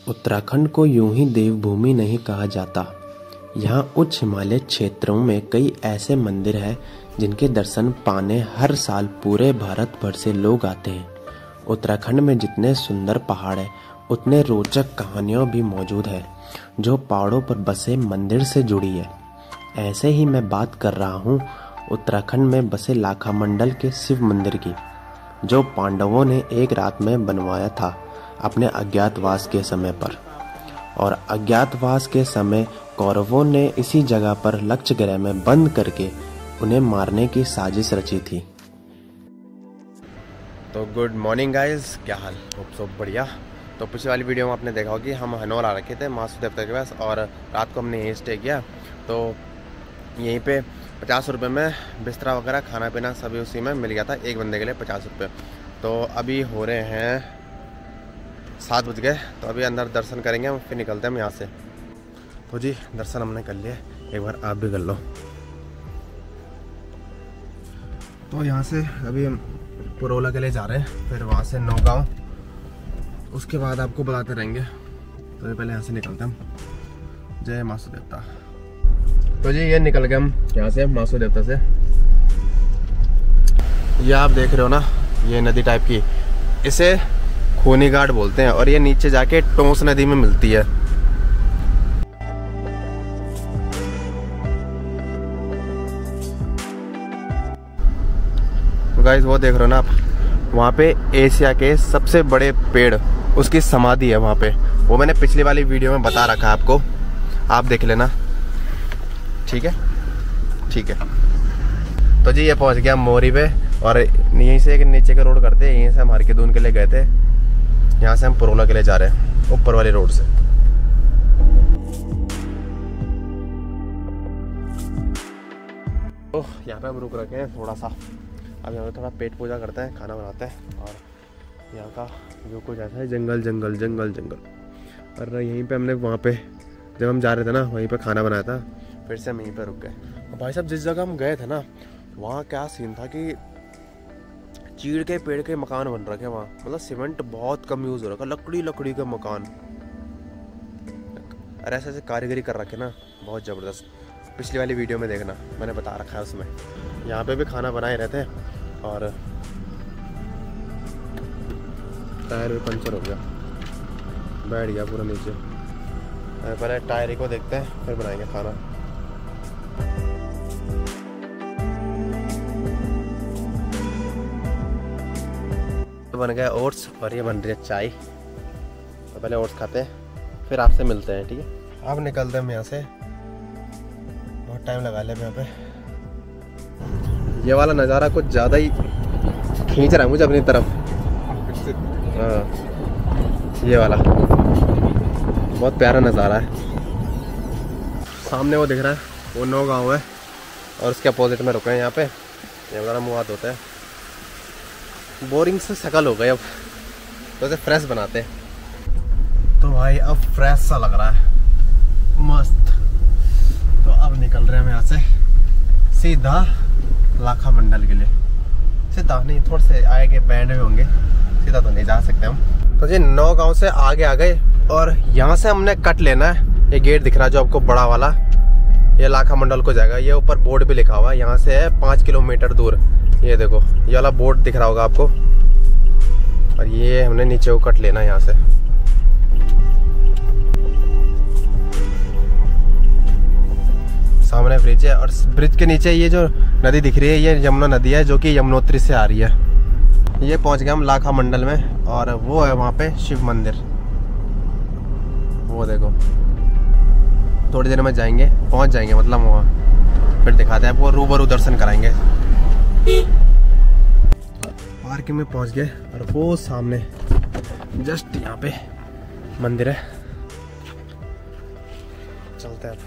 उत्तराखंड को यूं ही देवभूमि नहीं कहा जाता। यहाँ उच्च हिमालय क्षेत्रों में कई ऐसे मंदिर हैं जिनके दर्शन पाने हर साल पूरे भारत भर से लोग आते हैं। उत्तराखंड में जितने सुंदर पहाड़ हैं उतने रोचक कहानियाँ भी मौजूद है जो पहाड़ों पर बसे मंदिर से जुड़ी है। ऐसे ही मैं बात कर रहा हूँ उत्तराखंड में बसे लाखामंडल के शिव मंदिर की, जो पांडवों ने एक रात में बनवाया था अपने अज्ञातवास के समय पर। और अज्ञातवास के समय कौरवों ने इसी जगह पर लक्ष्य ग्रह में बंद करके उन्हें मारने की साजिश रची थी। तो गुड मॉर्निंग गाइस, क्या हाल? होप सब बढ़िया। तो पिछली वाली वीडियो में आपने देखा होगा कि हम हनौर आ रखे थे मासू देवता के पास और रात को हमने यहीं स्टे किया। तो यहीं पे 50 रुपये में बिस्तरा वगैरह खाना पीना सभी उसी में मिल गया था, एक बंदे के लिए 50 रुपये। तो अभी हो रहे हैं 7 बज गए, तो अभी अंदर दर्शन करेंगे हम, फिर निकलते हैं हम यहाँ से। तो जी दर्शन हमने कर लिए, एक बार आप भी कर लो। तो यहाँ से अभी हम पुरोला के लिए जा रहे हैं, फिर वहाँ से नौगांव, उसके बाद आपको बताते रहेंगे। तो पहले यहाँ से निकलते हैं हम। जय मासू देवता। तो जी ये निकल गए हम यहाँ से मासू देवता से। ये आप देख रहे हो ना, ये नदी टाइप की, इसे खूनी घाट बोलते हैं और ये नीचे जाके टोंस नदी में मिलती है। तो गाइस वो देख रहे हो ना आप, वहाँ पे एशिया के सबसे बड़े पेड़, उसकी समाधि है वहाँ पे। वो मैंने पिछली वाली वीडियो में बता रखा है आपको, आप देख लेना। ठीक है, ठीक है। तो जी ये पहुँच गया मोरी पे, और यहीं से एक नीचे के रोड करते हैं, यहीं से हम हरकीदून के लिए गए थे, यहाँ से हम पुरोला के लिए जा रहे हैं ऊपर वाली रोड से। तो यहाँ पे हम रुक रखे हैं थोड़ा सा, अब यहाँ पे थोड़ा पेट पूजा करते हैं, खाना बनाते हैं। और यहाँ का जो कुछ ऐसा है, जंगल जंगल जंगल जंगल। और यहीं पे हमने वहाँ पे जब हम जा रहे थे ना, वहीं पे खाना बनाया था, फिर से हम यहीं पे रुक गए। भाई साहब जिस जगह हम गए थे ना, वहाँ क्या सीन था कि चीड़ के पेड़ के मकान बन रखे वहाँ, मतलब सीमेंट बहुत कम यूज़ हो रखा, लकड़ी लकड़ी का मकान, और ऐसे ऐसे कारीगरी कर रखे ना, बहुत ज़बरदस्त। पिछली वाली वीडियो में देखना, मैंने बता रखा है उसमें। यहाँ पे भी खाना बनाए रहते हैं, और टायर भी पंचर हो गया, बैठ गया पूरा नीचे। पहले टायर को देखते हैं, फिर बनाएंगे खाना। तो बन गया ओट्स, और ये बन रही है चाय। तो पहले ओट्स खाते हैं, फिर आपसे मिलते हैं, ठीक है? अब निकलते हैं यहाँ से, बहुत टाइम लगा लिया यहाँ पे। ये वाला नज़ारा कुछ ज़्यादा ही खींच रहा है मुझे अपनी तरफ। हाँ, ये वाला बहुत प्यारा नज़ारा है। सामने वो दिख रहा है, वो नौगांव है, और उसके अपोजिट में रुके हैं यहाँ पे। ये वाला मुँह हाथ होता है, बोरिंग से शकल हो गई, अब तो इसे फ्रेश बनाते हैं। तो भाई अब फ्रेश सा लग रहा है, मस्त। तो अब निकल रहे हैं हम यहाँ से सीधा लाखामंडल के लिए। सीधा नहीं, थोड़े से आगे बैंड में होंगे, सीधा तो नहीं जा सकते हम। तो जी नौगांव से आगे आ गए, और यहाँ से हमने कट लेना है। ये गेट दिख रहा है जो आपको बड़ा वाला, ये लाखामंडल को जाएगा। ये ऊपर बोर्ड भी लिखा हुआ है, यहाँ से है 5 किलोमीटर दूर। ये देखो, ये वाला बोर्ड दिख रहा होगा आपको, और ये हमने नीचे को कट लेना है यहाँ से। सामने ब्रिज है, और ब्रिज के नीचे ये जो नदी दिख रही है, ये यमुना नदी है, जो कि यमुनोत्री से आ रही है। ये पहुंच गए हम लाखामंडल में, और वो है वहाँ पे शिव मंदिर, वो देखो। थोड़ी देर में जाएंगे, पहुंच जाएंगे मतलब वहाँ, फिर दिखाते हैं आपको, रूबरू दर्शन कराएंगे। पार्किंग में पहुंच गए, और वो सामने जस्ट यहाँ पे मंदिर है, चलते हैं।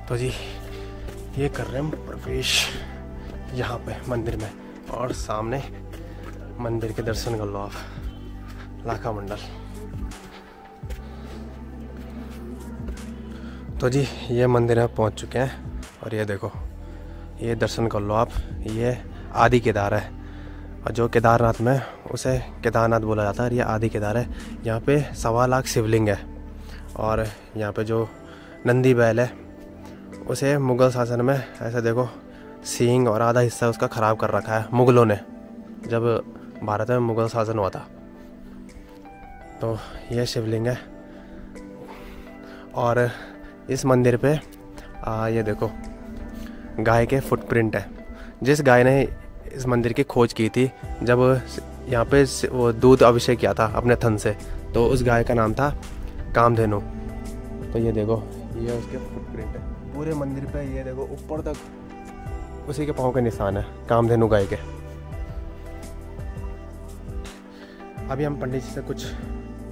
तो जी ये कर रहे हैं प्रवेश यहाँ पे मंदिर में, और सामने मंदिर के दर्शन कर लो आप, लाखामंडल। तो जी ये मंदिर में पहुँच चुके हैं, और ये देखो, ये दर्शन कर लो आप। ये आदि केदार है, और जो केदारनाथ में उसे केदारनाथ बोला जाता है और ये आदि केदार है। यहाँ पे 1.25 लाख शिवलिंग है और यहाँ पे जो नंदी बैल है उसे मुग़ल शासन में ऐसे देखो सींग और आधा हिस्सा उसका ख़राब कर रखा है मुग़लों ने, जब भारत में मुग़ल शासन हुआ था। तो ये शिवलिंग है और इस मंदिर पे ये देखो गाय के फुटप्रिंट है। जिस गाय ने इस मंदिर की खोज की थी, जब यहाँ पे वो दूध अभिषेक किया था अपने थन से, तो उस गाय का नाम था कामधेनु। तो ये देखो ये उसके फुटप्रिंट है पूरे मंदिर पे। ये देखो ऊपर तक उसी के पाँव के निशान है कामधेनु गाय के। अभी हम पंडित जी से कुछ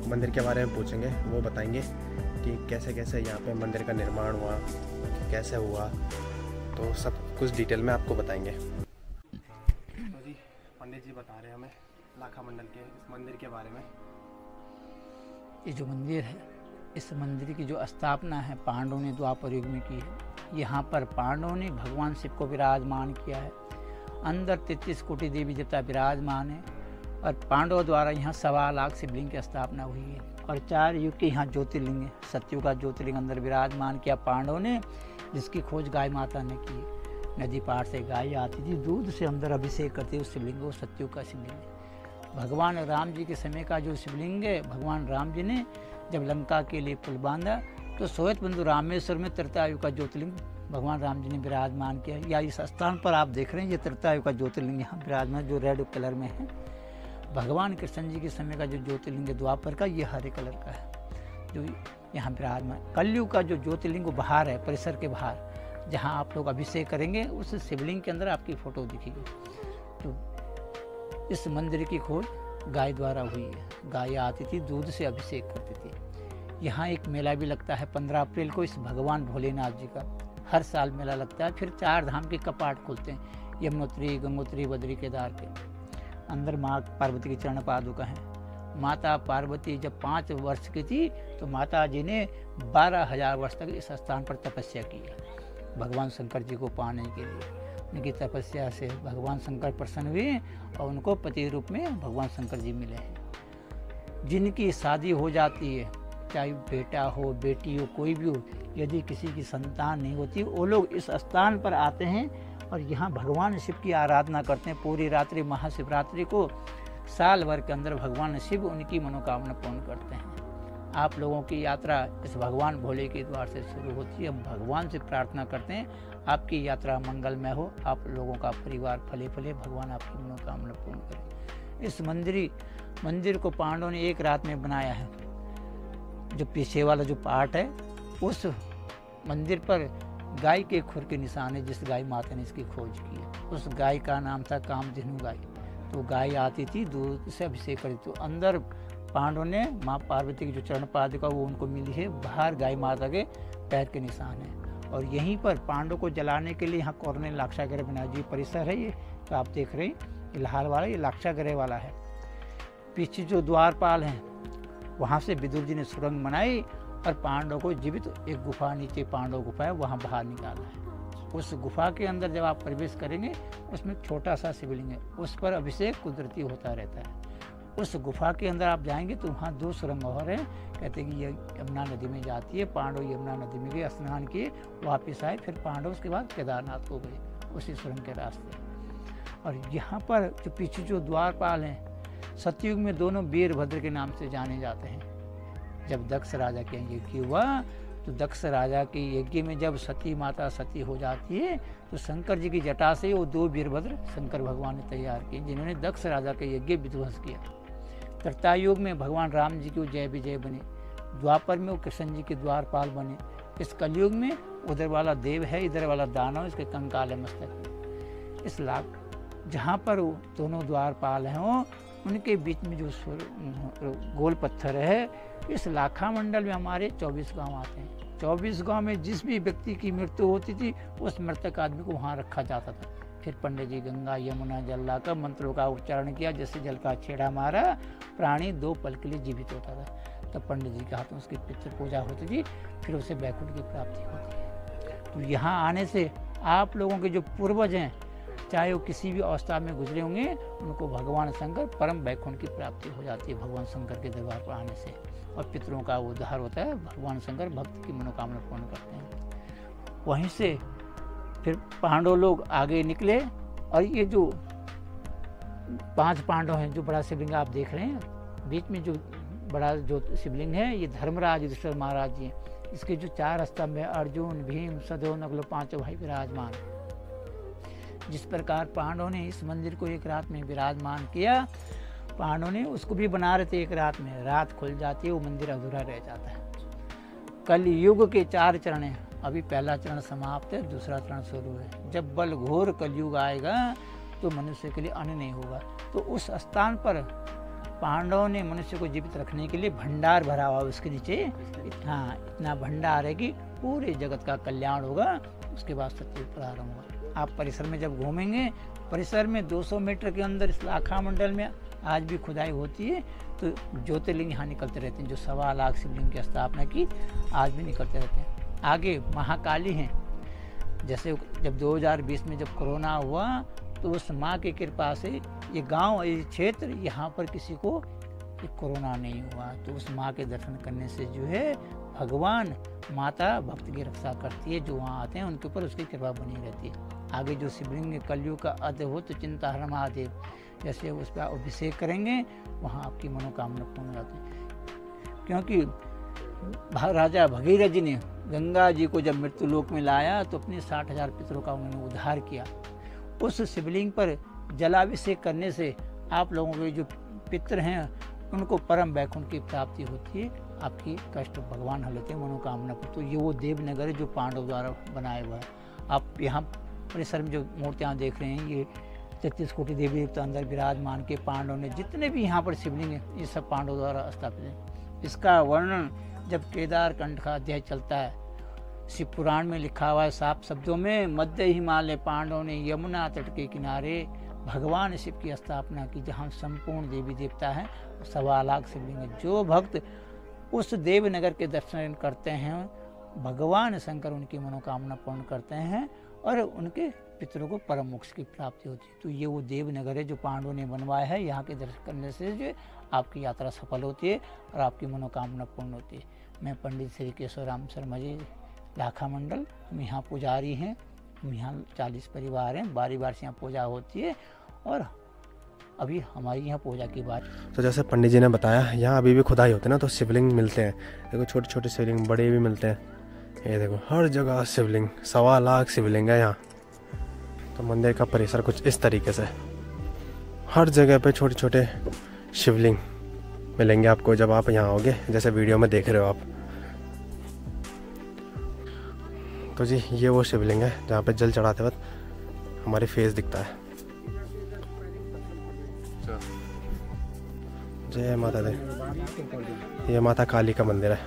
मंदिर के बारे में पूछेंगे, वो बताएंगे कि कैसे कैसे यहाँ पे मंदिर का निर्माण हुआ, कैसे हुआ, तो सब कुछ डिटेल में आपको बताएंगे। तो जी पंडित जी बता रहे हैं हमें लाखा मंडल के इस मंदिर के बारे में। ये जो मंदिर है, इस मंदिर की जो स्थापना है पांडवों ने द्वापर युग में की है। यहाँ पर पांडवों ने भगवान शिव को विराजमान किया है। अंदर 33 कोटि देवी देवता विराजमान है और पांडवों द्वारा यहाँ 1.25 लाख शिवलिंग की स्थापना हुई है और 4 युग के यहाँ ज्योतिर्लिंग है। सतयुग का ज्योतिर्लिंग अंदर विराजमान किया पांडवों ने, जिसकी खोज गाय माता ने की। नदी पार से गाय आती थी, दूध से अंदर अभिषेक करती उस शिवलिंग को सतयुग का शिवलिंग है। भगवान राम जी के समय का जो शिवलिंग है, भगवान राम जी ने जब लंका के लिए पुल बांधा तो सोयत बंधु रामेश्वर में त्रेतायुग का ज्योतिर्लिंग भगवान राम जी ने विराजमान किया। या इस स्थान पर आप देख रहे हैं ये त्रेतायुग का ज्योतिर्लिंग यहाँ विराजमान जो रेड कलर में है। भगवान कृष्ण जी के समय का जो ज्योतिर्लिंग है द्वापर का, ये हरे कलर का है जो यहाँ विराजमान। कलयुग का जो ज्योतिर्लिंग वो बाहर है, परिसर के बाहर, जहाँ आप लोग अभिषेक करेंगे उस शिवलिंग के अंदर आपकी फ़ोटो दिखेगी। तो इस मंदिर की खोज गाय द्वारा हुई है। गाय आती थी, दूध से अभिषेक करती थी। यहाँ एक मेला भी लगता है 15 अप्रैल को, इस भगवान भोलेनाथ जी का हर साल मेला लगता है। फिर 4 धाम के कपाट खुलते हैं, यमुनोत्री, गंगोत्री, बद्री, केदार के। अंदर माँ पार्वती की चरण पादुका है। माता पार्वती जब 5 वर्ष की थी तो माता जी ने 12,000 वर्ष तक इस स्थान पर तपस्या की है भगवान शंकर जी को पाने के लिए। उनकी तपस्या से भगवान शंकर प्रसन्न हुए और उनको पति रूप में भगवान शंकर जी मिले हैं। जिनकी शादी हो जाती है, चाहे बेटा हो बेटी हो कोई भी हो, यदि किसी की संतान नहीं होती, वो लोग इस स्थान पर आते हैं और यहाँ भगवान शिव की आराधना करते हैं पूरी रात्रि। महाशिवरात्रि को साल भर के अंदर भगवान शिव उनकी मनोकामना पूर्ण करते हैं। आप लोगों की यात्रा इस भगवान भोले के द्वार से शुरू होती है। हम भगवान से प्रार्थना करते हैं आपकी यात्रा मंगलमय हो, आप लोगों का परिवार फले फले, भगवान आपकी मनोकामना पूर्ण करें। इस मंदिर को पांडवों ने एक रात में बनाया है। जो पीछे वाला जो पार्ट है उस मंदिर पर गाय के खुर के निशान है, जिस गाय माता ने इसकी खोज की है। उस गाय का नाम था कामधेनु गाय। तो गाय आती थी, दूध से अभिषेक करती। तो अंदर पांडवों ने माँ पार्वती की जो चरण पादुका वो उनको मिली है, बाहर गाय माता के पैर के निशान है। और यहीं पर पांडवों को जलाने के लिए यहाँ कौरने लाक्षागृह बनाया। जी परिसर है ये, तो आप देख रहे हैं इलाहार वाला, ये लाक्षागृह वाला है। पीछे जो द्वारपाल हैं वहाँ से विदुर जी ने सुरंग बनाई और पांडवों को जीवित एक गुफा, नीचे पांडव गुफा है, वहाँ बाहर निकाला है। उस गुफा के अंदर जब आप प्रवेश करेंगे उसमें छोटा सा शिवलिंग है, उस पर अभिषेक कुदरती होता रहता है। उस गुफा के अंदर आप जाएंगे तो वहाँ 2 सुरंग और हैं। कहते हैं कि ये यमुना नदी में जाती है। पांडव यमुना नदी में गए, स्नान किए, वापस आए, फिर पांडव उसके बाद केदारनाथ को गए उसी सुरंग के रास्ते। और यहाँ पर जो पीछे जो द्वारपाल हैं, सतयुग में दोनों वीरभद्र के नाम से जाने जाते हैं। जब दक्ष राजा के यज्ञ हुआ तो दक्ष राजा के यज्ञ में जब सती माता सती हो जाती है तो शंकर जी की जटा से वो 2 वीरभद्र शंकर भगवान ने तैयार किए, जिन्होंने दक्ष राजा के यज्ञ विध्वंस किया। त्रेतायुग में भगवान राम जी की जय विजय बने, द्वापर में वो कृष्ण जी के द्वारपाल बने। इस कलयुग में उधर वाला देव है, इधर वाला दानव, इसके कंकाल है मस्तक। इस जहाँ पर वो दोनों द्वारपाल हैं उनके बीच में जो गोल पत्थर है, इस लाखा मंडल में हमारे 24 गांव आते हैं। 24 गांव में जिस भी व्यक्ति की मृत्यु होती थी उस मृतक आदमी को वहाँ रखा जाता था। फिर पंडित जी गंगा यमुना जल लाकर मंत्रों का उच्चारण किया, जैसे जल का छेड़ा मारा, प्राणी 2 पल के लिए जीवित होता था। तब पंडित जी के हाथों उसकी पितृ पूजा होती थी, फिर उसे बैकुंठ की प्राप्ति होती है। तो यहाँ आने से आप लोगों के जो पूर्वज हैं, चाहे वो किसी भी अवस्था में गुजरे होंगे, उनको भगवान शंकर परम वैकुंठ की प्राप्ति हो जाती है भगवान शंकर के दरबार पर आने से, और पितरों का उद्धार होता है। भगवान शंकर भक्त की मनोकामना पूर्ण करते हैं। वहीं से फिर पांडव लोग आगे निकले, और ये जो 5 पांडव हैं, जो बड़ा शिवलिंग आप देख रहे हैं, बीच में जो बड़ा जो शिवलिंग है, ये धर्मराज युधिष्ठिर महाराज जी हैं। इसके जो 4 स्तंभ है, अर्जुन, भीम, सदैव, नकुल, 5 भाई विराजमान। जिस प्रकार पांडवों ने इस मंदिर को एक रात में विराजमान किया, पांडवों ने उसको भी बना रहे थे एक रात में, रात खुल जाती है वो मंदिर अधूरा रह जाता है। कलयुग के 4 चरण हैं, अभी पहला चरण समाप्त है, दूसरा चरण शुरू है। जब बल घोर कलयुग आएगा तो मनुष्य के लिए अन्न नहीं होगा। तो उस स्थान पर पांडवों ने मनुष्य को जीवित रखने के लिए भंडार भरा हुआ, उसके नीचे इतना भंडार है कि पूरे जगत का कल्याण होगा। उसके बाद सत्युग प्रारंभ होगा। आप परिसर में जब घूमेंगे, परिसर में 200 मीटर के अंदर इस लाखा मंडल में आज भी खुदाई होती है, तो ज्योतिर्लिंग यहाँ निकलते रहते हैं, जो 1.25 लाख शिवलिंग की स्थापना की आज भी निकलते रहते हैं। आगे महाकाली हैं, जैसे जब 2020 में जब कोरोना हुआ तो उस माँ की कृपा से ये गांव, ये क्षेत्र, यहाँ पर किसी को कोरोना नहीं हुआ। तो उस माँ के दर्शन करने से जो है भगवान माता भक्त की रक्षा करती है, जो वहाँ आते हैं उनके ऊपर उसकी कृपा बनी रहती है। आगे जो शिवलिंग कलयुग का अद्भुत चिंताहरण महादेव, जैसे उस पर अभिषेक करेंगे वहाँ आपकी मनोकामना पूर्ण हो जाती है। क्योंकि राजा भगीरथ जी ने गंगा जी को जब मृत्यु लोक में लाया तो अपने 60,000 पितरों का उन्होंने उद्धार किया। उस शिवलिंग पर जलाभिषेक करने से आप लोगों के जो पितर हैं उनको परम वैकुंठ की प्राप्ति होती है, आपकी कष्ट भगवान हल होते हैं, मनोकामना पर। तो ये वो देवनगर है जो पांडव द्वारा बनाया हुआ है। आप यहाँ परिसर में जो मूर्तियाँ देख रहे हैं, ये 33 कोटि देवी देवता अंदर विराजमान के पांडव ने, जितने भी यहाँ पर शिवलिंग है ये सब पांडव द्वारा स्थापित है। इसका वर्णन जब केदार कंठ का अध्याय चलता है, शिव पुराण में लिखा हुआ है साफ शब्दों में, मध्य हिमालय पांडवों ने यमुना तट के किनारे भगवान शिव की स्थापना की, जहाँ संपूर्ण देवी देवता हैं, 1.25 लाख शिवलिंग है। जो भक्त उस देवनगर के दर्शन करते हैं, भगवान शंकर उनकी मनोकामना पूर्ण करते हैं और उनके पितरों को परम मोक्ष की प्राप्ति होती है। तो ये वो देवनगर है जो पांडवों ने बनवाया है। यहाँ के दर्शन करने से जो आपकी यात्रा सफल होती है और आपकी मनोकामना पूर्ण होती है। मैं पंडित श्री केशव राम शर्मा जी, लाखा मंडल, हम यहाँ पुजारी हैं। हम यहाँ 40 परिवार हैं, बारी बार से यहाँ पूजा होती है और अभी हमारी यहाँ पूजा की बात। तो जैसे पंडित जी ने बताया, यहाँ अभी भी खुदाई होती है ना, तो शिवलिंग मिलते हैं। देखो छोटे छोटे शिवलिंग, बड़े भी मिलते हैं। ये देखो हर जगह शिवलिंग, 1.25 लाख शिवलिंग है यहाँ। तो मंदिर का परिसर कुछ इस तरीके से, हर जगह पे छोटे छोटे शिवलिंग मिलेंगे आपको जब आप यहाँ आओगे, जैसे वीडियो में देख रहे हो आप। तो जी ये वो शिवलिंग है जहाँ पे जल चढ़ाते वक्त हमारी फेस दिखता है। जय माता दी। ये माता काली का मंदिर है।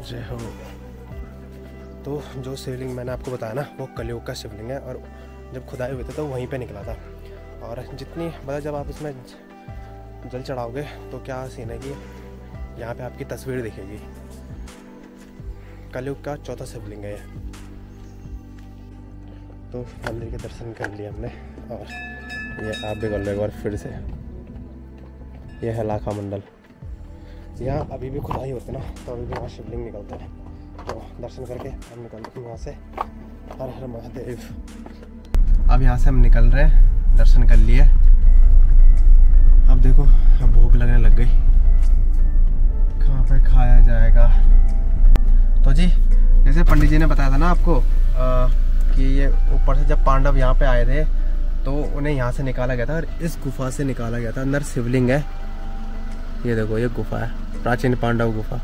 जय हो। तो जो शिवलिंग मैंने आपको बताया ना, वो कलयुग का शिवलिंग है और जब खुदाई हुए थे तो वहीं पे निकला था। और जितनी मतलब जब आप इसमें जल चढ़ाओगे तो क्या सीन है कि यहाँ पे आपकी तस्वीर दिखेगी। कलयुग का 4था शिवलिंग है ये। तो मंदिर के दर्शन कर लिए हमने और ये आप भी कर लो एक बार फिर से। ये है लाखा मंडल। यहाँ अभी भी खुदाई होती है ना, तो अभी भी वहाँ शिवलिंग निकलते हैं। तो दर्शन करके हम निकलते हैं यहाँ से। हर हर महादेव। अब यहाँ से हम निकल रहे हैं, दर्शन कर लिए। अब देखो अब भूख लगने लग गई, कहाँ पे खाया जाएगा। तो जी जैसे पंडित जी ने बताया था ना आपको कि ये ऊपर से जब पांडव यहाँ पे आए थे तो उन्हें यहाँ से निकाला गया था और इस गुफा से निकाला गया था। अंदर शिवलिंग है, ये देखो ये गुफा है, प्राचीन पांडव गुफा।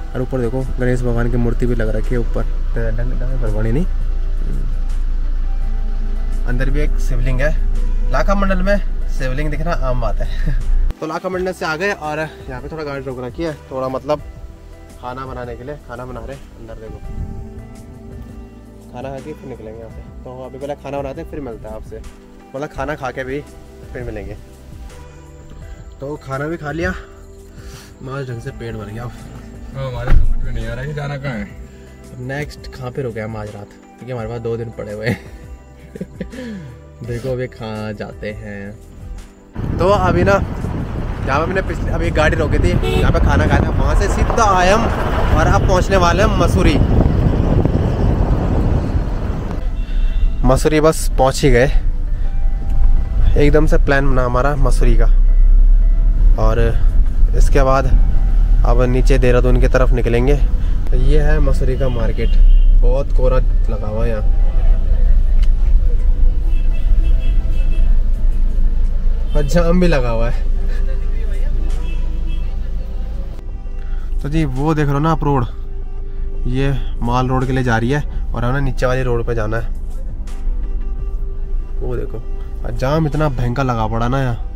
और ऊपर देखो गणेश भगवान की मूर्ति भी लग रखी है ऊपर, भरवानी नहीं। अंदर भी एक शिवलिंग है। लाखा मंडल में शिवलिंग दिखना आम बात है। तो लाखा मंडल से आ गए और यहाँ पे थोड़ा गाड़ी रोक रखी है, थोड़ा मतलब खाना बनाने के लिए। खाना बना रहे अंदर, देखो खाना खा के फिर निकलेंगे यहाँ से। तो अभी पहले खाना बनाते हैं फिर मिलता है आपसे, मतलब खाना खा के भी फिर मिलेंगे। तो खाना भी खा लिया, मस्त ढंग से पेट भर गया। हमारे समझ में नहीं आ रहा है जाना कहाँ है। नेक्स्ट कहाँ पे रुके हम आज रात, क्योंकि हमारे पास 2 दिन पड़े हुए हैं। देखो अभी कहाँ जाते हैं। तो अभी ना जहाँ पे मैंने पिछले अभी गाड़ी रोकी थी, यहाँ पे खाना खाया था, वहाँ से सीधा आए हम और अब पहुँचने वाले हैं मसूरी। मसूरी बस पहुँच ही गए, एकदम से प्लान बना हमारा मसूरी का। और इसके बाद अब नीचे देहरादून की तरफ निकलेंगे। तो ये है मसूरी का मार्केट, बहुत कोहरा लगा हुआ है यहाँ और जाम भी लगा हुआ है। तो जी वो देख लो ना आप रोड, ये माल रोड के लिए जा रही है और हमें नीचे वाली रोड पे जाना है। वो देखो जाम इतना भयंकर लगा पड़ा ना यहाँ।